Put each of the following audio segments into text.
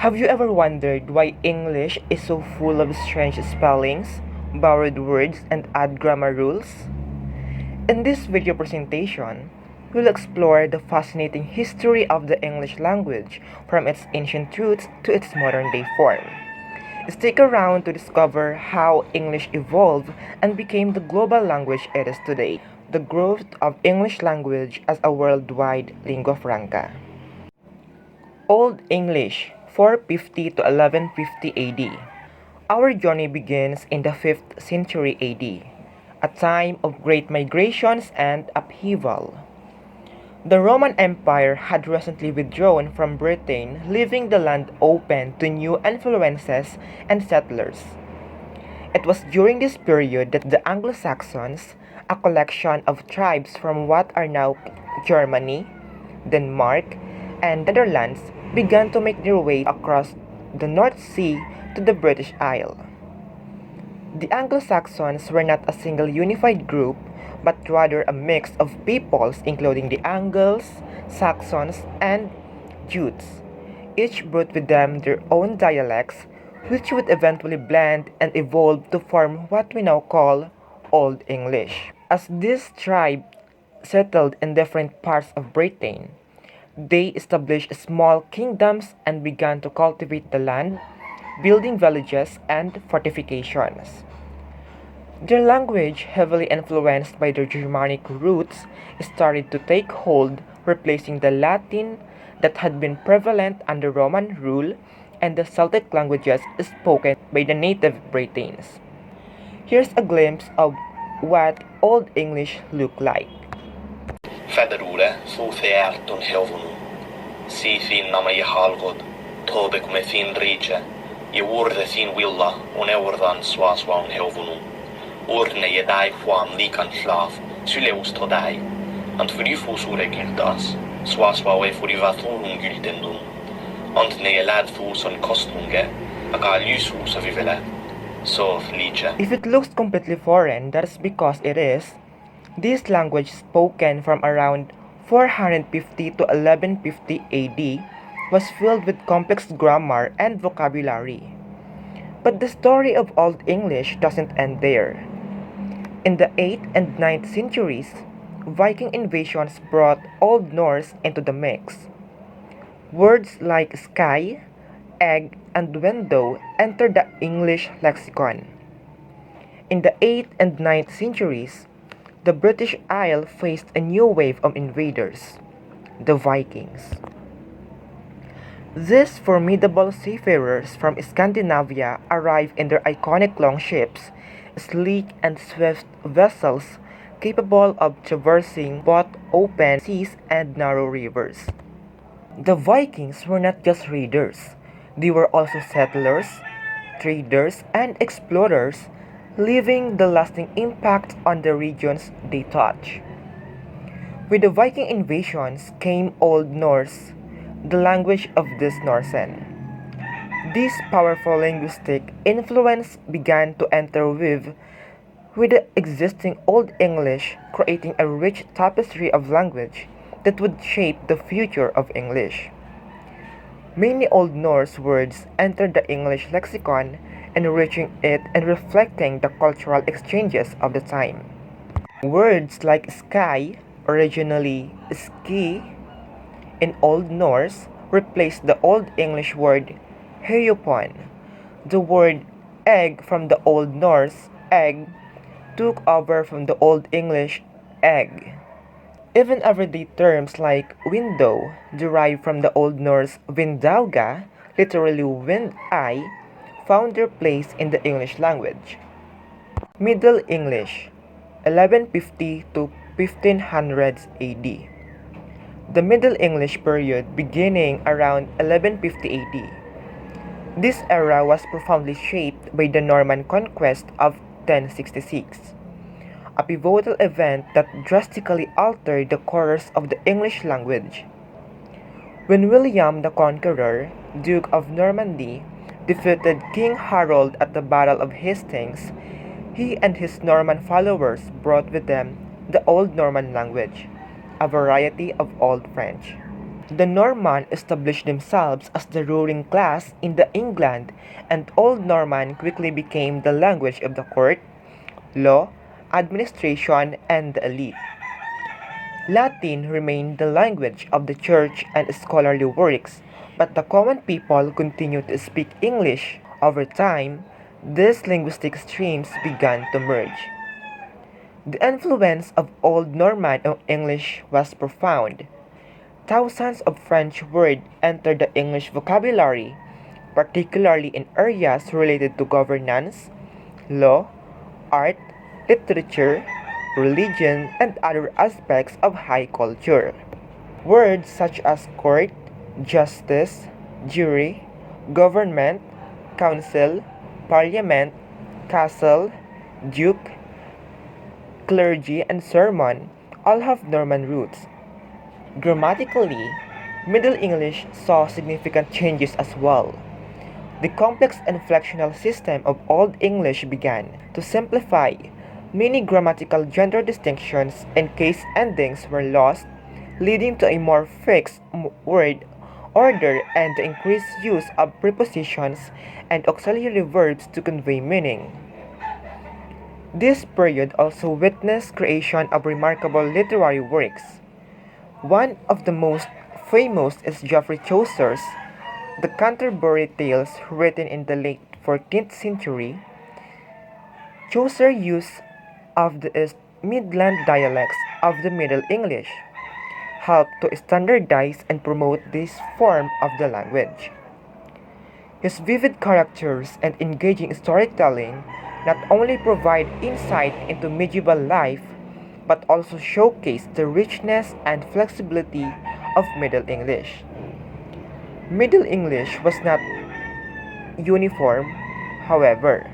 Have you ever wondered why English is so full of strange spellings, borrowed words, and odd grammar rules? In this video presentation, we'll explore the fascinating history of the English language from its ancient roots to its modern-day form. Stick around to discover how English evolved and became the global language it is today, the growth of English language as a worldwide lingua franca. Old English, 450 to 1150 AD. Our journey begins in the 5th century AD, a time of great migrations and upheaval. The Roman Empire had recently withdrawn from Britain, leaving the land open to new influences and settlers. It was during this period that the Anglo-Saxons, a collection of tribes from what are now Germany, Denmark, and Netherlands, began to make their way across the North Sea to the British Isle. The Anglo-Saxons were not a single unified group, but rather a mix of peoples including the Angles, Saxons, and Jutes. Each brought with them their own dialects, which would eventually blend and evolve to form what we now call Old English. As this tribe settled in different parts of Britain, they established small kingdoms and began to cultivate the land, building villages and fortifications. Their language, heavily influenced by their Germanic roots, started to take hold, replacing the Latin that had been prevalent under Roman rule and the Celtic languages spoken by the native Britons. Here's a glimpse of what Old English looked like. Federure futhearton helvunum, si fin nama I halgod, tobe come fin rice, I urde fin willa, un eurdan swaswa un helvunum. Urne I dai huam likan slav, syleus todai, ant furifus ure gildas, swaswa we furivathunum gildendum, ant ne lad fuson kostunge, aga lyshus avivele, so lice. If it looks completely foreign, that is because it is. This language, spoken from around 450 to 1150 AD, was filled with complex grammar and vocabulary. But the story of Old English doesn't end there. In the 8th and 9th centuries, Viking invasions brought Old Norse into the mix. Words like sky, egg, and window entered the English lexicon. In the 8th and 9th centuries, the British Isle faced a new wave of invaders, the Vikings. These formidable seafarers from Scandinavia arrived in their iconic longships, sleek and swift vessels capable of traversing both open seas and narrow rivers. The Vikings were not just raiders, they were also settlers, traders, and explorers, leaving the lasting impact on the regions they touched. With the Viking invasions came Old Norse, the language of these Norsemen. This powerful linguistic influence began to interweave with the existing Old English, creating a rich tapestry of language that would shape the future of English. Many Old Norse words entered the English lexicon, enriching it and reflecting the cultural exchanges of the time. Words like sky, originally ski, in Old Norse, replaced the Old English word heyopon. The word egg from the Old Norse egg took over from the Old English egg. Even everyday terms like window, derived from the Old Norse vindauga, literally wind eye, found their place in the English language. Middle English, 1150 to 1500s AD. The Middle English period beginning around 1150 AD. This era was profoundly shaped by the Norman conquest of 1066, a pivotal event that drastically altered the course of the English language. When William the Conqueror, Duke of Normandy, defeated King Harold at the Battle of Hastings, he and his Norman followers brought with them the Old Norman language, a variety of Old French. The Norman established themselves as the ruling class in the England, and Old Norman quickly became the language of the court, law, administration, and the elite. Latin remained the language of the church and scholarly works, but the common people continued to speak English. Over time, these linguistic streams began to merge. The influence of Old Norman on English was profound. Thousands of French words entered the English vocabulary, particularly in areas related to governance, law, art, literature, religion, and other aspects of high culture. Words such as court, justice, jury, government, council, parliament, castle, duke, clergy, and sermon all have Norman roots. Grammatically, Middle English saw significant changes as well. The complex inflectional system of Old English began to simplify. Many grammatical gender distinctions and case endings were lost, leading to a more fixed word order and the increased use of prepositions and auxiliary verbs to convey meaning. This period also witnessed creation of remarkable literary works. One of the most famous is Geoffrey Chaucer's The Canterbury Tales, written in the late 14th century. Chaucer's use of the East Midland dialects of the Middle English helped to standardize and promote this form of the language. His vivid characters and engaging storytelling not only provide insight into medieval life but also showcase the richness and flexibility of Middle English. Middle English was not uniform, however.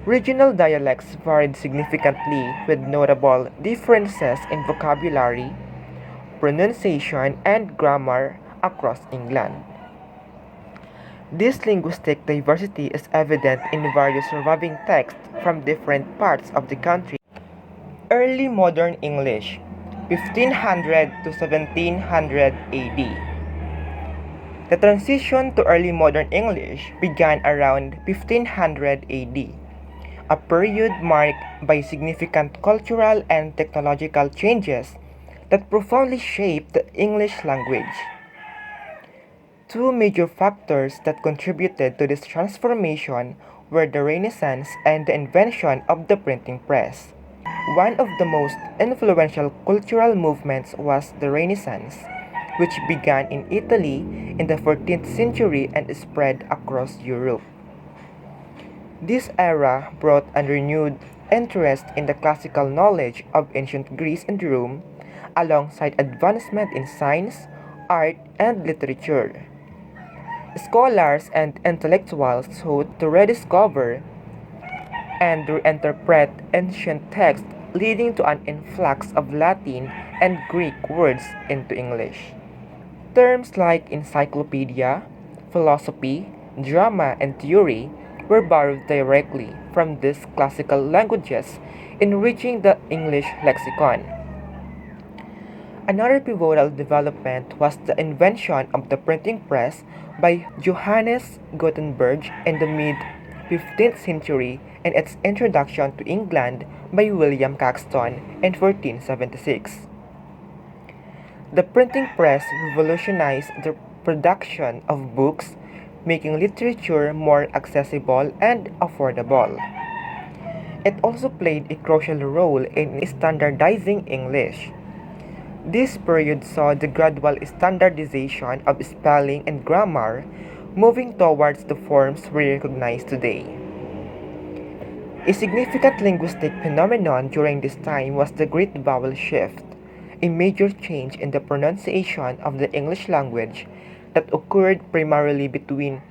Regional dialects varied significantly with notable differences in vocabulary, pronunciation, and grammar across England. This linguistic diversity is evident in various surviving texts from different parts of the country. Early Modern English, 1500 to 1700 AD. The transition to early modern English began around 1500 AD, a period marked by significant cultural and technological changes that profoundly shaped the English language. Two major factors that contributed to this transformation were the Renaissance and the invention of the printing press. One of the most influential cultural movements was the Renaissance, which began in Italy in the 14th century and spread across Europe. This era brought a renewed interest in the classical knowledge of ancient Greece and Rome, alongside advancement in science, art, and literature. Scholars and intellectuals sought to rediscover and reinterpret ancient texts, leading to an influx of Latin and Greek words into English. Terms like encyclopedia, philosophy, drama, and theory were borrowed directly from these classical languages, enriching the English lexicon. Another pivotal development was the invention of the printing press by Johannes Gutenberg in the mid-15th century and its introduction to England by William Caxton in 1476. The printing press revolutionized the production of books, making literature more accessible and affordable. It also played a crucial role in standardizing English. This period saw the gradual standardization of spelling and grammar, moving towards the forms we recognize today. A significant linguistic phenomenon during this time was the Great Vowel Shift, a major change in the pronunciation of the English language that occurred primarily between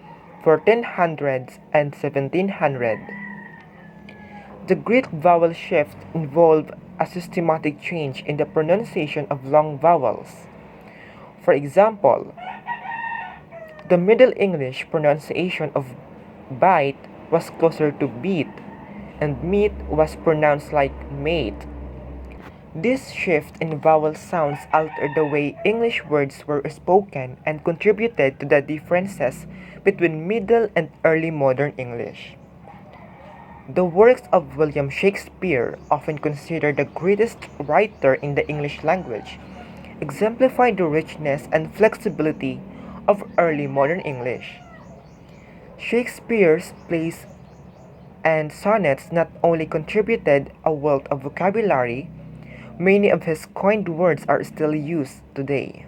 1400s and 1700. The Great Vowel Shift involved a systematic change in the pronunciation of long vowels. For example, the Middle English pronunciation of bite was closer to beat, and meat was pronounced like mate. This shift in vowel sounds altered the way English words were spoken and contributed to the differences between Middle and Early Modern English. The works of William Shakespeare, often considered the greatest writer in the English language, exemplify the richness and flexibility of early modern English. Shakespeare's plays and sonnets not only contributed a wealth of vocabulary, many of his coined words are still used today,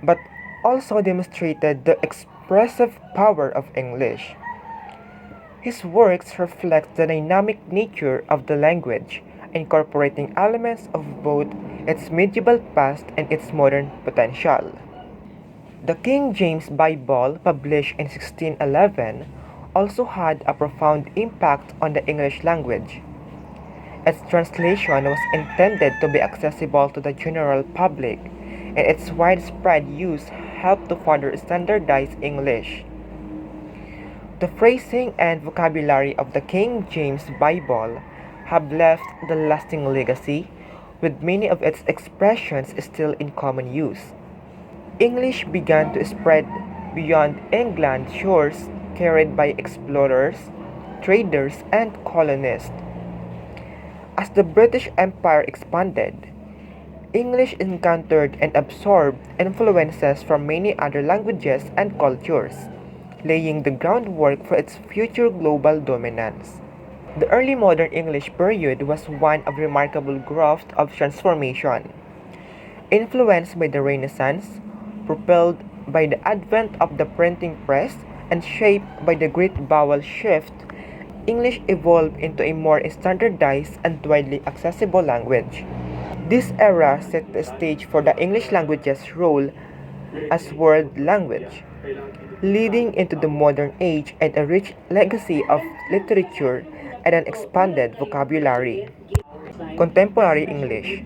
but also demonstrated the expressive power of English. His works reflect the dynamic nature of the language, incorporating elements of both its medieval past and its modern potential. The King James Bible, published in 1611, also had a profound impact on the English language. Its translation was intended to be accessible to the general public, and its widespread use helped to further standardize English. The phrasing and vocabulary of the King James Bible have left a lasting legacy, with many of its expressions still in common use. English began to spread beyond England's shores, carried by explorers, traders, and colonists. As the British Empire expanded, English encountered and absorbed influences from many other languages and cultures, laying the groundwork for its future global dominance. The early modern English period was one of remarkable growth of transformation. Influenced by the Renaissance, propelled by the advent of the printing press, and shaped by the Great Vowel Shift, English evolved into a more standardized and widely accessible language. This era set the stage for the English language's role as world language, leading into the modern age and a rich legacy of literature and an expanded vocabulary. Contemporary English.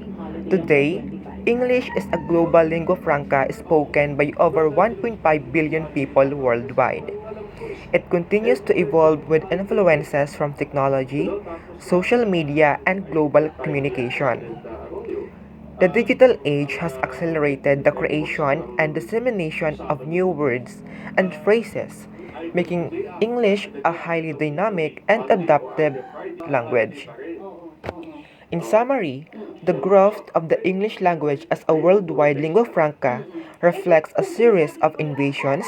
Today, English is a global lingua franca spoken by over 1.5 billion people worldwide. It continues to evolve with influences from technology, social media, and global communication. The digital age has accelerated the creation and dissemination of new words and phrases, making English a highly dynamic and adaptive language. In summary, the growth of the English language as a worldwide lingua franca reflects a series of innovations,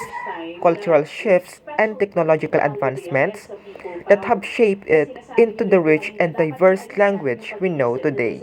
cultural shifts, and technological advancements that have shaped it into the rich and diverse language we know today.